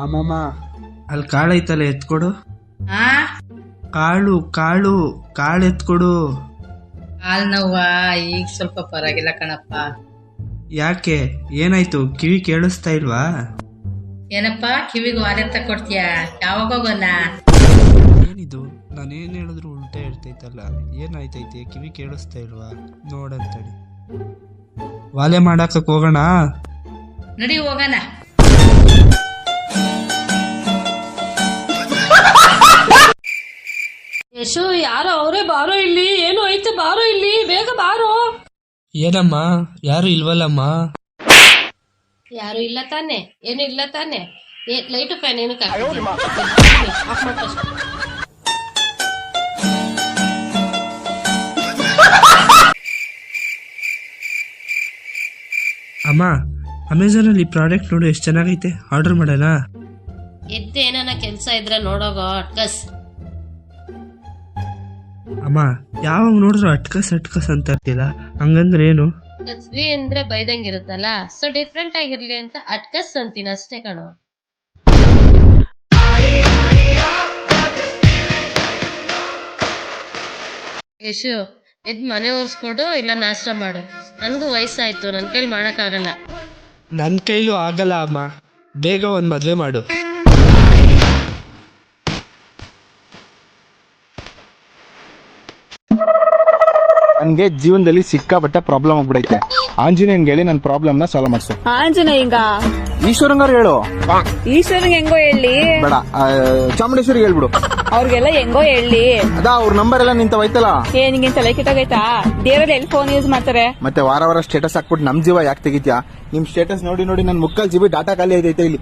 ಅಮ್ಮಮ್ಮ ಅಲ್ಲಿ ಕಾಳೈತಲ್ಲ ಎತ್ಕೊಡು. ಆ ಕಾಳು ಕಾಳು ಕಾಳು ಎತ್ಕೊಡು. ಕಾಲ್ ನೋವ ಈಗ ಸ್ವಲ್ಪ ಪರವಾಗಿಲ್ಲ ಕಣಪ್ಪ. ಯಾಕೆ ಏನಾಯ್ತು? ಕಿವಿ ಕೇಳಿಸ್ತಾ ಇಲ್ವಾ? ಏನಪ್ಪ ಕಿವಿಗೆ ವಾಲೆತ್ತ ಕೊಡ್ತೀಯ? ಯಾವಾಗ ಹೋಗೋಣ? ಏನಿದು ನಾನೇನ್ ಹೇಳಿದ್ರು ಉಲ್ಟಾ ಹೇಳ್ತೈತಲ್ಲ, ಏನಾಯ್ತೈತೆ? ಕಿವಿ ಕೇಳಿಸ್ತಾ ಇಲ್ವಾ? ನೋಡಂತಡಿ. ವಾಲೆ ಮಾಡಾಕಕ್ ಹೋಗೋಣ? ನಡಿ ಹೋಗೋಣ. ಯಶು, ಯಾರೋ ಅವರೇ, ಬಾರೋ ಇಲ್ಲಿ. ಏನು ಐತೆ, ಬಾರೋ ಇಲ್ಲಿ, ಬೇಗ ಬಾರೋ. ಏನಮ್ಮ, ಯಾರು ಇಲ್ವಲ್ಲಮ್ಮ? ಯಾರು ಇಲ್ಲ ತಾನೆ? ಏನು ಇಲ್ಲ ತಾನೆ? ಲೈಟು ಫ್ಯಾನ್ ಏನಕ್ಕೆ ಆಫ್ ಮಾಡ್ಕೊ. ಅಮ್ಮ, ಅಮೆಝಾನ್ ಅಲ್ಲಿ ಪ್ರಾಡಕ್ಟ್ ನೋಡು, ಎಷ್ಟು ಚೆನ್ನಾಗೈತೆ. ಆರ್ಡರ್ ಮಾಡೋಣ? ಎದ್ದು ಏನಾನ ಕೆಲ್ಸ ಇದ್ರೆ ನೋಡೋಗೋ ಅಟ್ಕಸ್. ಅಮ್ಮ, ಯಾವಾಗ ನೋಡಿದ್ರು ಅಟ್ಕಸ್ ಅಟ್ಕಸ್ ಅಂತ ಇರ್ತಿಲ್ಲ, ಹಂಗಂದ್ರೆ ಏನು? ಕಸ್ವಿ ಅಂದ್ರೆ ಬೈದಂಗಿರುತ್ತಲ್ಲ, ಸೊ ಡಿಫ್ರೆಂಟ್ ಆಗಿರ್ಲಿ ಅಂತ ಅಟ್ಕಸ್ ಅಂತೀನಿ ಅಷ್ಟೇ ಕಣೋ. ಯಶು, ಎದ್ ಮನೆ ಒರ್ಸ್ಕೊಡು, ಇಲ್ಲ ನಾಷ್ಟ ಮಾಡು. ನನಗೂ ವಯಸ್ಸಾಯ್ತು, ನನ್ನ ಕೈಲಿ ಮಾಡೋಕ್ಕಾಗಲ್ಲ. ನನ್ನ ಕೈಲೂ ಆಗಲ್ಲ ಅಮ್ಮ, ಬೇಗ ಒಂದು ಮದುವೆ ಮಾಡು. ನನ್ಗೆ ಜೀವನದಲ್ಲಿ ಸಿಕ್ಕಾಪಟ್ಟೆ ಪ್ರಾಬ್ಲಮ್ ಆಗ್ಬಿಡೈತೆ. ಆಂಜನೇಯನ್ಗೆ ಹೇಳಿ ನನ್ನ ಪ್ರಾಬ್ಲಮ್ ನ ಸಾಲ್ವ್ ಮಾಡ್ಸು. ಆಂಜನೇಯಂಗ? ಈಶ್ವರಂಗಾರು ಹೇಳು. ಈಶ್ವರಂಗ್ ಹೆಂಗೋ ಹೇಳಿ? ಬೇಡ, ಚಾಮುಂಡೇಶ್ವರಿಗೆ ಹೇಳ್ಬಿಡು. ಅವ್ರಿಗೆಲ್ಲ ಹೆಂಗೋ ಹೇಳಿ? ಅದ ಅವ್ರ ನಂಬರ್ ಎಲ್ಲ ನಿಂತವೈತಲ್ಲ. ನಿಂಗೆ ತಲೆ ಕೆಟ್ಟಾಗೈತಾ? ದೇವರಲ್ಲಿ ಎಲ್ಲಿ ಫೋನ್ ಯೂಸ್ ಮಾಡ್ತಾರೆ? ಮತ್ತೆ ವಾರ ವಾರ ಸ್ಟೇಟಸ್ ಹಾಕ್ಬಿಟ್ಟು ನಮ್ ಜೀವ ಯಾಕೆ ತೆಗಿತ್ಯಾ? ನಿಮ್ ಸ್ಟೇಟಸ್ ನೋಡಿ ನೋಡಿ ನನ್ ಮುಕ್ಕಲ್ ಜೀವಿ ಡಾಟಾ ಖಾಲಿ ಐತೈತೆ ಇಲ್ಲಿ.